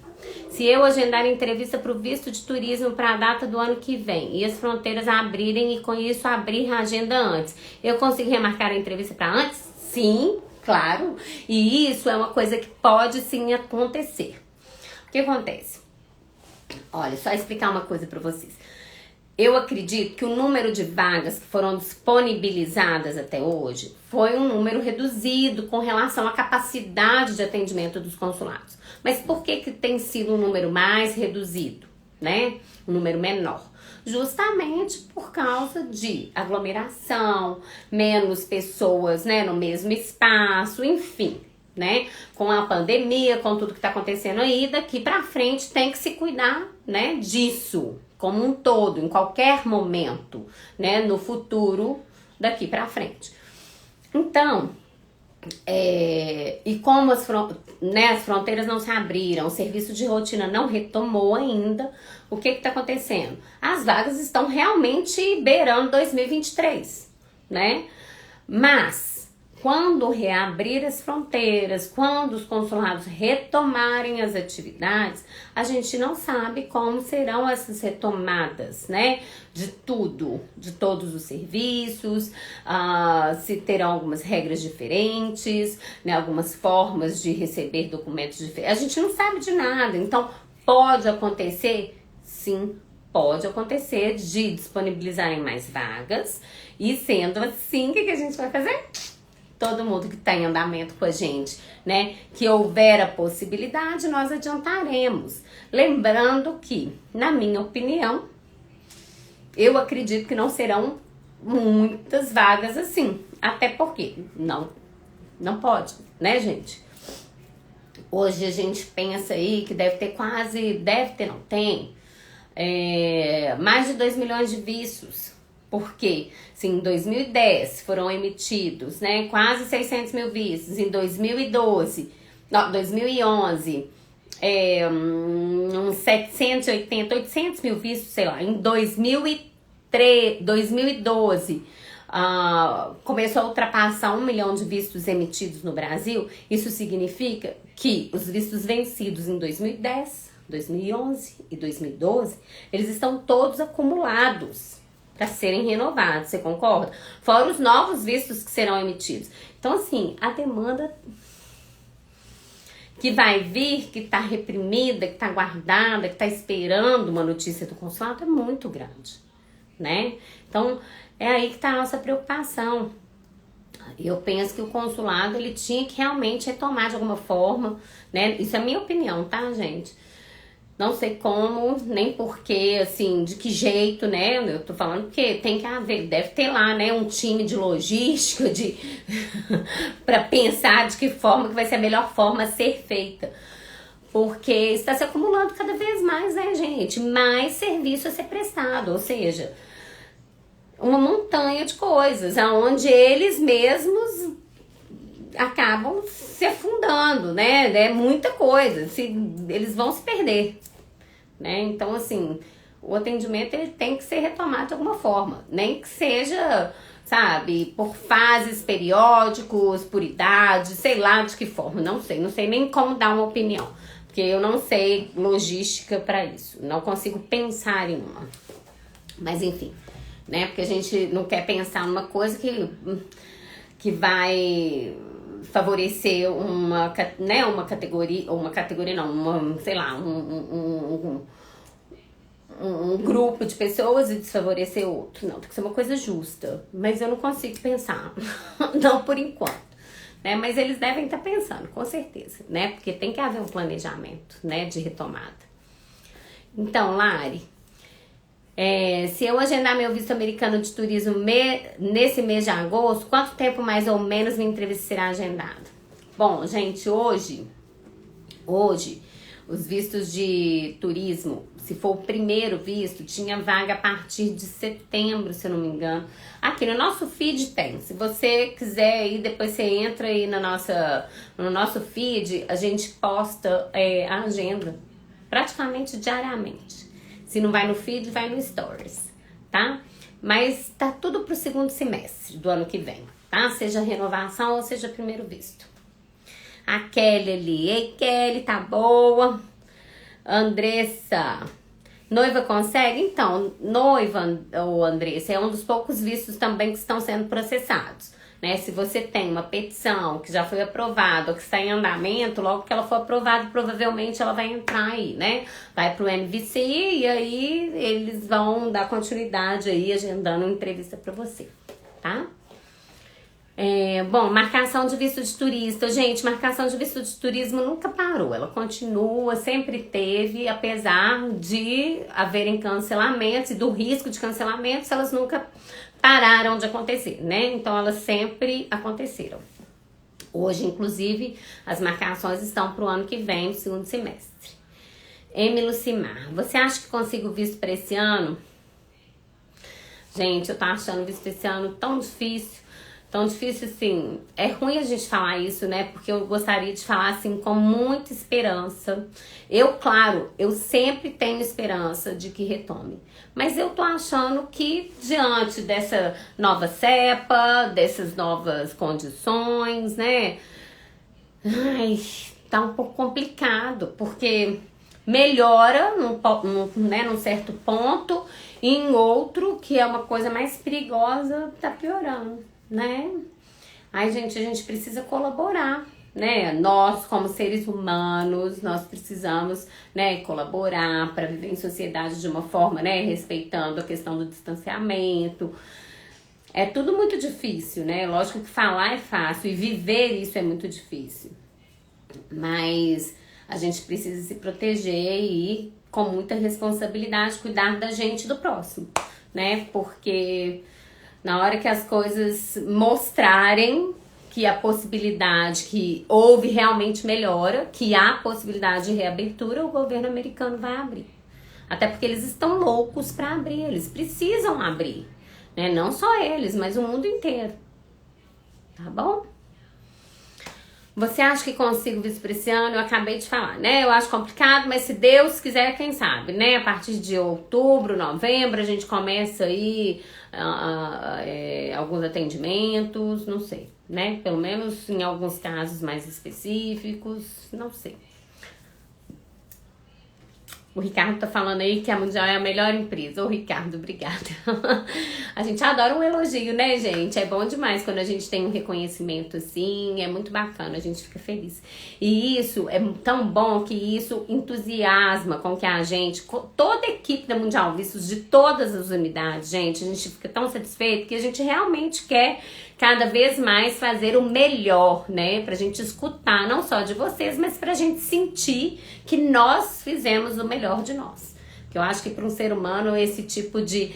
Speaker 1: Se eu agendar entrevista para o visto de turismo para a data do ano que vem e as fronteiras abrirem e com isso abrir a agenda antes, eu consigo remarcar a entrevista para antes? Sim, claro. E isso é uma coisa que pode sim acontecer. O que acontece? Olha, só explicar uma coisa para vocês. Eu acredito que o número de vagas que foram disponibilizadas até hoje foi um número reduzido com relação à capacidade de atendimento dos consulados. Mas por que tem sido um número mais reduzido, né? Um número menor? Justamente por causa de aglomeração, menos pessoas, né, no mesmo espaço, enfim, né? Com a pandemia, com tudo que tá acontecendo aí, daqui pra frente tem que se cuidar, né, disso. Como um todo, em qualquer momento, né, no futuro, daqui pra frente. Então, e como as fronteiras não se abriram, o serviço de rotina não retomou ainda, o que tá acontecendo? As vagas estão realmente beirando 2023, né? Mas, quando reabrir as fronteiras, quando os consulados retomarem as atividades, a gente não sabe como serão essas retomadas, né? De tudo, de todos os serviços, se terão algumas regras diferentes, né? Algumas formas de receber documentos diferentes. A gente não sabe de nada, então pode acontecer? Sim, pode acontecer de disponibilizarem mais vagas e sendo assim, o que a gente vai fazer? Todo mundo que está em andamento com a gente, né? Que houver a possibilidade, nós adiantaremos. Lembrando que, na minha opinião, eu acredito que não serão muitas vagas assim. Até porque não pode, né, gente? Hoje a gente pensa aí que deve ter, não tem, mais de 2 milhões de vistos. Porque, se em 2010 foram emitidos, né, quase 600 mil vistos, em 2011, uns 780, 800 mil vistos, sei lá, em 2012, começou a ultrapassar 1 milhão de vistos emitidos no Brasil. Isso significa que os vistos vencidos em 2010, 2011 e 2012, eles estão todos acumulados para serem renovados, você concorda? Fora os novos vistos que serão emitidos. Então, assim, a demanda que vai vir, que tá reprimida, que tá guardada, que tá esperando uma notícia do consulado é muito grande, né? Então, é aí que tá a nossa preocupação. Eu penso que o consulado, ele tinha que realmente retomar de alguma forma, né? Isso é a minha opinião, tá, gente? Não sei como, nem porquê, assim, de que jeito, né? Eu tô falando que tem que haver, deve ter lá, né, um time de logística, pra pensar de que forma que vai ser a melhor forma a ser feita. Porque está se acumulando cada vez mais, né, gente? Mais serviço a ser prestado, ou seja, uma montanha de coisas, aonde eles mesmos acabam se afundando, né? É muita coisa, eles vão se perder, né? Então, assim, o atendimento ele tem que ser retomado de alguma forma, nem que seja, sabe, por fases, periódicos, por idade, sei lá de que forma, não sei nem como dar uma opinião, porque eu não sei logística para isso, não consigo pensar em uma, mas enfim, né? Porque a gente não quer pensar numa coisa que vai favorecer uma categoria, sei lá, um grupo de pessoas e desfavorecer outro. Não, tem que ser uma coisa justa. Mas eu não consigo pensar, não por enquanto, né? Mas eles devem estar pensando, com certeza, né? Porque tem que haver um planejamento, né, de retomada. Então, Lari, se eu agendar meu visto americano de turismo nesse mês de agosto, quanto tempo mais ou menos minha entrevista será agendada? Bom, gente, hoje, os vistos de turismo, se for o primeiro visto, tinha vaga a partir de setembro, se eu não me engano. Aqui no nosso feed tem. Se você quiser aí, depois você entra aí no nosso feed, a gente posta a agenda praticamente diariamente. Se não vai no feed, vai no stories, tá? Mas tá tudo pro segundo semestre do ano que vem, tá? Seja renovação ou seja primeiro visto. A Kelly ali. Ei, Kelly, tá boa? Andressa, noiva consegue? Então, noiva, ou Andressa, é um dos poucos vistos também que estão sendo processados, né? Se você tem uma petição que já foi aprovada ou que está em andamento, logo que ela for aprovada, provavelmente ela vai entrar aí, né? Vai pro MVC e aí eles vão dar continuidade aí, agendando uma entrevista para você, tá? Bom, marcação de visto de turista. Gente, marcação de visto de turismo nunca parou. Ela continua, sempre teve, apesar de haverem cancelamentos e do risco de cancelamentos, elas nunca pararam de acontecer, né? Então, elas sempre aconteceram. Hoje, inclusive, as marcações estão para o ano que vem, no segundo semestre. Emily Lucimar, você acha que consigo visto para esse ano? Gente, eu tô achando visto esse ano tão difícil. Tão difícil, assim, é ruim a gente falar isso, né? Porque eu gostaria de falar, assim, com muita esperança. Claro, eu sempre tenho esperança de que retome. Mas eu tô achando que, diante dessa nova cepa, dessas novas condições, né? Ai, tá um pouco complicado, porque melhora num certo ponto, e em outro, que é uma coisa mais perigosa, tá piorando, né? Ai, gente, a gente precisa colaborar, né? Nós, como seres humanos, nós precisamos, né, colaborar para viver em sociedade de uma forma, né, respeitando a questão do distanciamento. É tudo muito difícil, né? Lógico que falar é fácil e viver isso é muito difícil. Mas a gente precisa se proteger e, com muita responsabilidade, cuidar da gente e do próximo, né? Porque na hora que as coisas mostrarem que a possibilidade, que houve realmente melhora, que há possibilidade de reabertura, o governo americano vai abrir. Até porque eles estão loucos para abrir, eles precisam abrir, né? Não só eles, mas o mundo inteiro. Tá bom? Você acha que consigo visto para esse ano? Eu acabei de falar, né? Eu acho complicado, mas se Deus quiser, quem sabe, né? A partir de outubro, novembro, a gente começa aí alguns atendimentos, não sei, né? Pelo menos em alguns casos mais específicos, não sei. O Ricardo tá falando aí que a Mundial é a melhor empresa. Ô, Ricardo, obrigada. A gente adora um elogio, né, gente? É bom demais quando a gente tem um reconhecimento assim. É muito bacana, a gente fica feliz. E isso é tão bom que isso entusiasma com que a gente, toda a equipe da Mundial Vistos, de todas as unidades, gente, a gente fica tão satisfeito que a gente realmente quer cada vez mais fazer o melhor, né? Pra gente escutar, não só de vocês, mas pra gente sentir que nós fizemos o melhor de nós. Porque eu acho que para um ser humano esse tipo de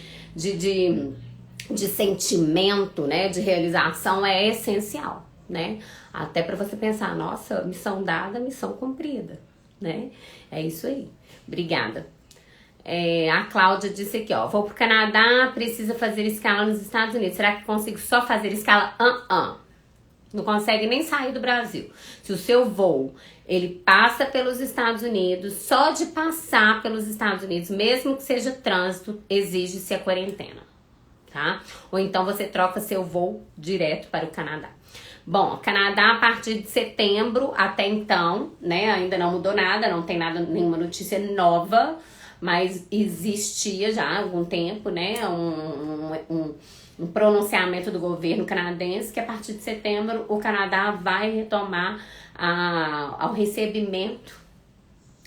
Speaker 1: sentimento, né? De realização é essencial, né? Até pra você pensar, nossa, missão dada, missão cumprida, né? É isso aí. Obrigada. A Cláudia disse aqui, ó, vou pro Canadá, precisa fazer escala nos Estados Unidos. Será que consigo só fazer escala? Não consegue nem sair do Brasil. Se o seu voo, ele passa pelos Estados Unidos, só de passar pelos Estados Unidos, mesmo que seja trânsito, exige-se a quarentena, tá? Ou então você troca seu voo direto para o Canadá. Bom, Canadá a partir de setembro até então, né, ainda não mudou nada, não tem nada, nenhuma notícia nova, mas existia já há algum tempo, né, um pronunciamento do governo canadense que a partir de setembro o Canadá vai retomar ao recebimento,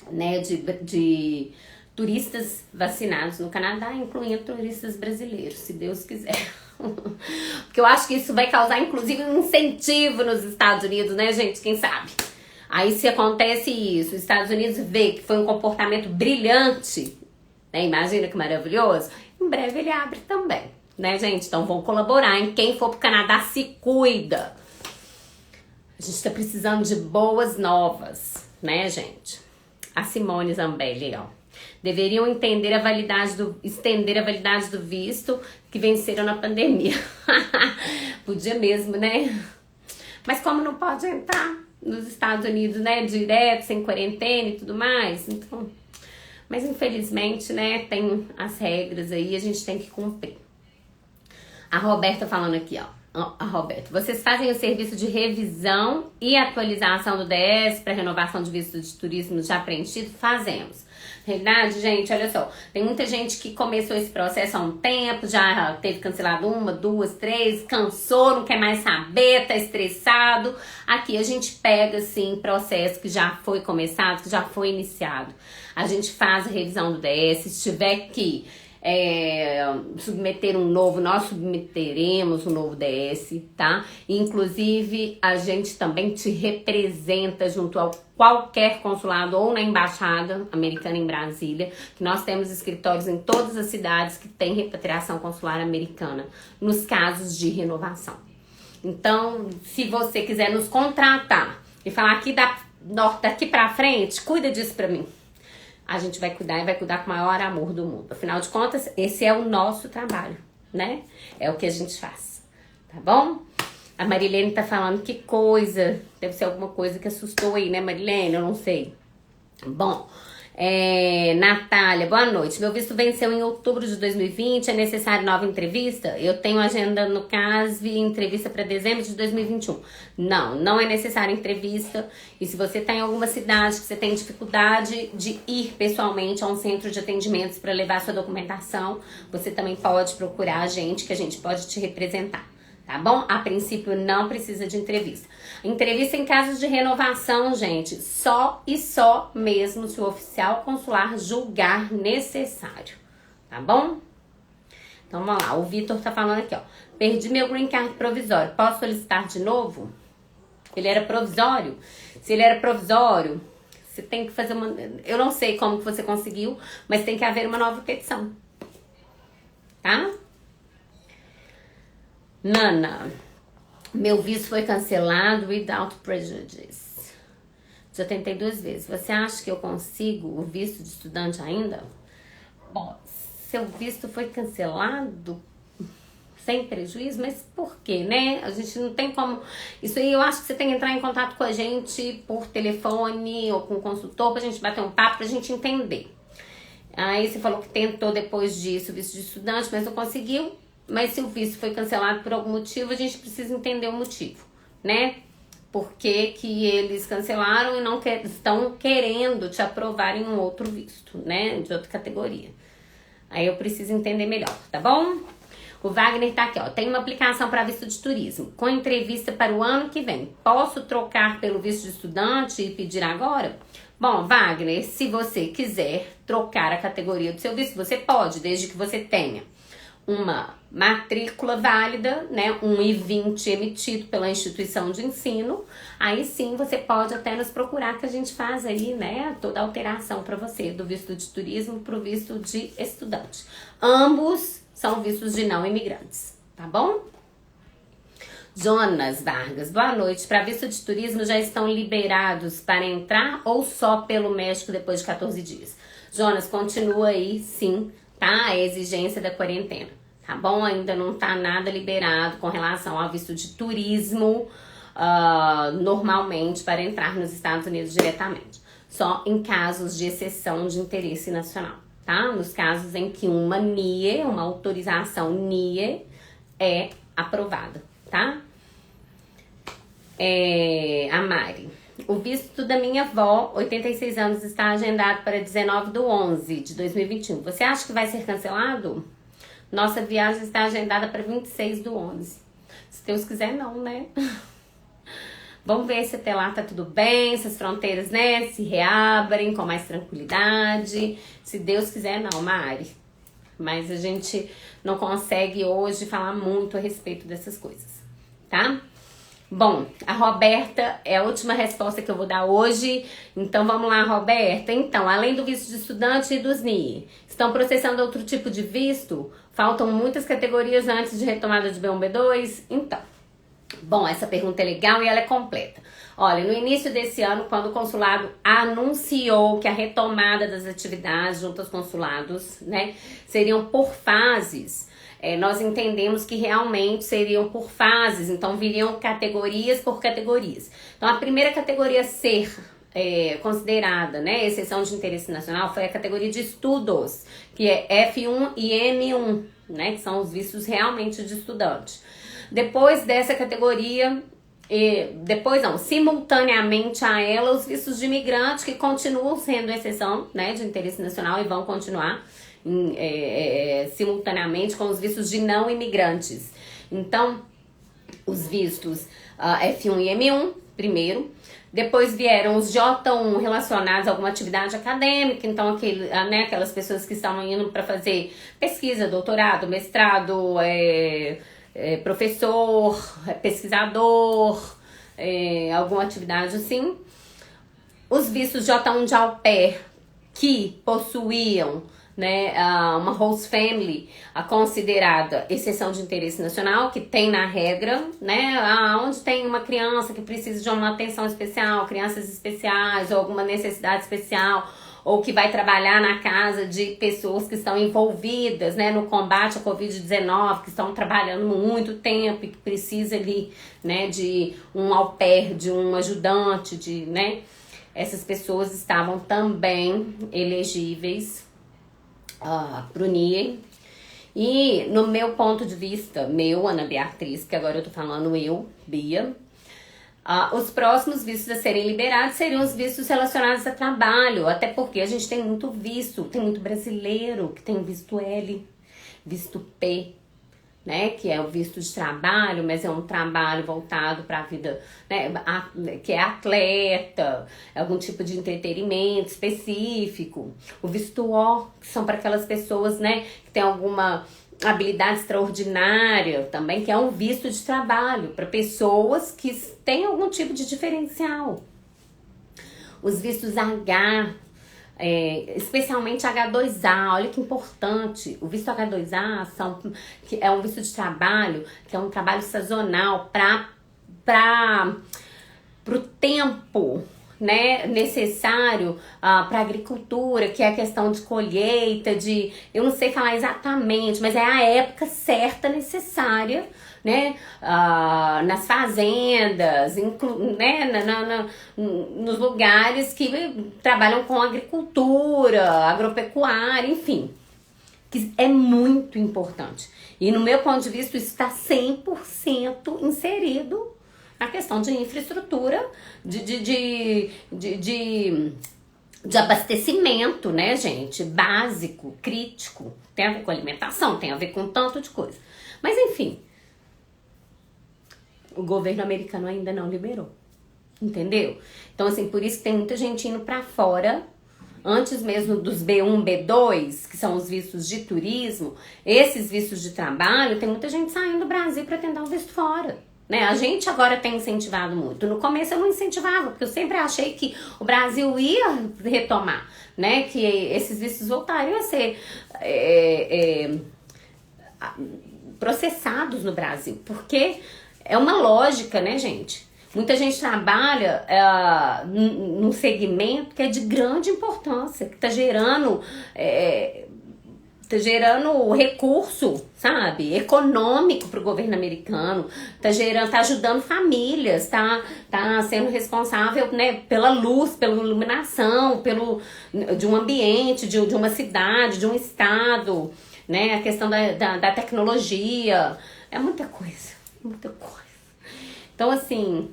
Speaker 1: né, de turistas vacinados no Canadá, incluindo turistas brasileiros, se Deus quiser. Porque eu acho que isso vai causar, inclusive, um incentivo nos Estados Unidos, né, gente? Quem sabe? Aí, se acontece isso, os Estados Unidos vê que foi um comportamento brilhante, né? Imagina que maravilhoso. Em breve ele abre também, né, gente? Então, vão colaborar, hein? Quem for pro Canadá, se cuida. A gente tá precisando de boas novas, né, gente? A Simone Zambelli, ó. Deveriam estender a validade do visto que venceram na pandemia. Podia mesmo, né? Mas como não pode entrar nos Estados Unidos, né, direto, sem quarentena e tudo mais, então... Mas infelizmente, né, tem as regras aí, a gente tem que cumprir, A Roberta falando aqui, ó. A Roberta, vocês fazem o serviço de revisão e atualização do DS para renovação de visto de turismo já preenchido? Fazemos. Na realidade, gente, olha só, tem muita gente que começou esse processo há um tempo, já teve cancelado 1, 2, 3, cansou, não quer mais saber, tá estressado. Aqui a gente pega, assim, processo que já foi começado, que já foi iniciado. A gente faz a revisão do DS, se tiver que submeter um novo, nós submeteremos um novo DS, tá? Inclusive, a gente também te representa junto a qualquer consulado ou na embaixada americana em Brasília, que nós temos escritórios em todas as cidades que tem repatriação consular americana, nos casos de renovação. Então, se você quiser nos contratar e falar aqui daqui pra frente, cuida disso pra mim. A gente vai cuidar e vai cuidar com o maior amor do mundo. Afinal de contas, esse é o nosso trabalho, né? É o que a gente faz, tá bom? A Marilene tá falando que coisa, deve ser alguma coisa que assustou aí, né, Marilene? Eu não sei. Bom, Natália, boa noite. Meu visto venceu em outubro de 2020, é necessário nova entrevista? Eu tenho agenda no CASV, entrevista para dezembro de 2021. Não é necessária entrevista. E se você tá em alguma cidade que você tem dificuldade de ir pessoalmente a um centro de atendimentos para levar sua documentação, você também pode procurar a gente, que a gente pode te representar. Tá bom? A princípio não precisa de entrevista. Entrevista em casos de renovação, gente, só mesmo se o oficial consular julgar necessário. Tá bom? Então vamos lá, o Vitor tá falando aqui, ó. Perdi meu green card provisório, posso solicitar de novo? Ele era provisório? Se ele era provisório, você tem que fazer uma... Eu não sei como que você conseguiu, mas tem que haver uma nova petição. Tá? Nana, meu visto foi cancelado without prejudice. Já tentei 2 vezes. Você acha que eu consigo o visto de estudante ainda? Bom, seu visto foi cancelado sem prejuízo, mas por quê, né? A gente não tem como... Isso aí eu acho que você tem que entrar em contato com a gente por telefone ou com o consultor pra gente bater um papo, pra gente entender. Aí você falou que tentou depois disso o visto de estudante, mas não conseguiu. Mas se o visto foi cancelado por algum motivo, a gente precisa entender o motivo, né? Por que que eles cancelaram e não estão querendo te aprovar em um outro visto, né? De outra categoria. Aí eu preciso entender melhor, tá bom? O Wagner tá aqui, ó. Tem uma aplicação para visto de turismo, com entrevista para o ano que vem. Posso trocar pelo visto de estudante e pedir agora? Bom, Wagner, se você quiser trocar a categoria do seu visto, você pode, desde que você tenha uma matrícula válida, né, um I-20 emitido pela instituição de ensino, aí sim você pode até nos procurar que a gente faz aí, né, toda a alteração para você, do visto de turismo para o visto de estudante. Ambos são vistos de não imigrantes, tá bom? Jonas Vargas, boa noite. Para visto de turismo já estão liberados para entrar ou só pelo México depois de 14 dias? Jonas, continua aí, sim, tá? A exigência da quarentena, tá bom? Ainda não tá nada liberado com relação ao visto de turismo, normalmente para entrar nos Estados Unidos diretamente. Só em casos de exceção de interesse nacional, tá? Nos casos em que uma NIE, uma autorização NIE é aprovada, tá? A Mari. O visto da minha avó, 86 anos, está agendado para 19/11 de 2021. Você acha que vai ser cancelado? Nossa viagem está agendada para 26/11. Se Deus quiser, não, né? Vamos ver se até lá tá tudo bem, se as fronteiras, né, se reabrem com mais tranquilidade. Se Deus quiser, não, Mari. Mas a gente não consegue hoje falar muito a respeito dessas coisas, tá? Bom, a Roberta é a última resposta que eu vou dar hoje. Então vamos lá, Roberta. Então, além do visto de estudante e dos NIE, estão processando outro tipo de visto? Faltam muitas categorias antes de retomada de B1, B2? Então, bom, essa pergunta é legal e ela é completa. Olha, no início desse ano, quando o consulado anunciou que a retomada das atividades junto aos consulados, né, seriam por fases, nós entendemos que realmente seriam por fases, então viriam categorias por categorias. Então, a primeira categoria a ser considerada, né, exceção de interesse nacional foi a categoria de estudos, que é F1 e M1, né, que são os vistos realmente de estudante. Depois dessa categoria, simultaneamente a ela, os vistos de imigrante, que continuam sendo exceção, né, de interesse nacional e vão continuar simultaneamente com os vistos de não imigrantes. Então, os vistos F1 e M1, primeiro. Depois vieram os J1 relacionados a alguma atividade acadêmica, então aquelas pessoas que estavam indo para fazer pesquisa, doutorado, mestrado, professor, pesquisador, alguma atividade assim. Os vistos J1 de au pair que possuíam, né, uma host family, a considerada exceção de interesse nacional, que tem na regra, né, onde tem uma criança que precisa de uma atenção especial, crianças especiais ou alguma necessidade especial, ou que vai trabalhar na casa de pessoas que estão envolvidas, né, no combate à Covid-19, que estão trabalhando muito tempo e que precisa ali, né, de um au pair, de um ajudante, né, essas pessoas estavam também elegíveis pro NIE. E no meu ponto de vista, Ana Beatriz, que agora eu tô falando Bia, os próximos vistos a serem liberados seriam os vistos relacionados a trabalho, até porque a gente tem muito visto, tem muito brasileiro que tem visto L, visto P, né, que é o visto de trabalho, mas é um trabalho voltado para a vida, né, que é atleta, algum tipo de entretenimento específico. O visto O, que são para aquelas pessoas, né, que tem alguma habilidade extraordinária também, que é um visto de trabalho para pessoas que têm algum tipo de diferencial. Os vistos H, especialmente H2A, olha que importante. O visto H2A que é um visto de trabalho, que é um trabalho sazonal para o tempo, né, necessário para agricultura, que é a questão de colheita, eu não sei falar exatamente, mas é a época certa necessária, né, nas fazendas, né, nos lugares que trabalham com agricultura, agropecuária, enfim, que é muito importante. E no meu ponto de vista, isso está 100% inserido na questão de infraestrutura, de abastecimento, né, gente, básico, crítico, tem a ver com alimentação, tem a ver com tanto de coisa. Mas enfim, o governo americano ainda não liberou, entendeu? Então, assim, por isso que tem muita gente indo pra fora, antes mesmo dos B1, B2, que são os vistos de turismo, esses vistos de trabalho, tem muita gente saindo do Brasil pra tentar o visto fora, né? A gente agora tem incentivado muito. No começo eu não incentivava, porque eu sempre achei que o Brasil ia retomar, né? Que esses vistos voltariam a ser processados no Brasil, porque é uma lógica, né, gente? Muita gente trabalha num segmento que é de grande importância, que tá gerando recurso, sabe, econômico pro governo americano, tá ajudando famílias, tá sendo responsável, né, pela luz, pela iluminação, de um ambiente, de uma cidade, de um estado, né, a questão da tecnologia, é muita coisa, muita coisa. Então, assim,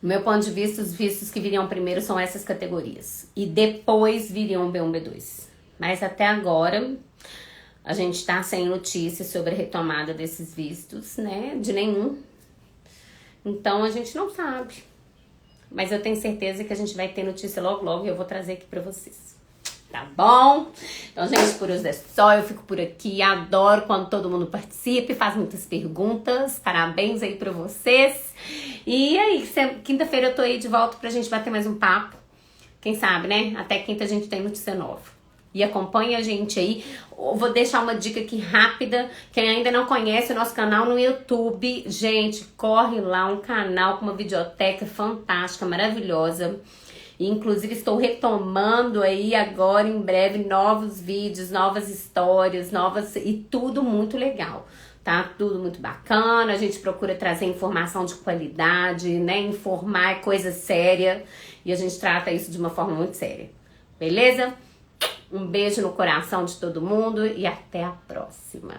Speaker 1: do meu ponto de vista, os vistos que viriam primeiro são essas categorias. E depois viriam B1, B2. Mas até agora, a gente tá sem notícias sobre a retomada desses vistos, né? De nenhum. Então, a gente não sabe. Mas eu tenho certeza que a gente vai ter notícia logo, logo. E eu vou trazer aqui pra vocês. Tá bom? Então, gente, por hoje é só. Eu fico por aqui. Adoro quando todo mundo participa e faz muitas perguntas. Parabéns aí pra vocês. E aí, quinta-feira eu tô aí de volta pra gente bater mais um papo. Quem sabe, né? Até quinta a gente tem notícia nova. E acompanha a gente aí. Eu vou deixar uma dica aqui rápida. Quem ainda não conhece o nosso canal no YouTube, gente, corre lá, um canal com uma videoteca fantástica, maravilhosa. Inclusive estou retomando aí agora em breve novos vídeos, novas histórias, e tudo muito legal, Tá tudo muito bacana, a gente procura trazer informação de qualidade, né? Informar é coisa séria e a gente trata isso de uma forma muito séria. Beleza? Um beijo no coração de todo mundo e até a próxima.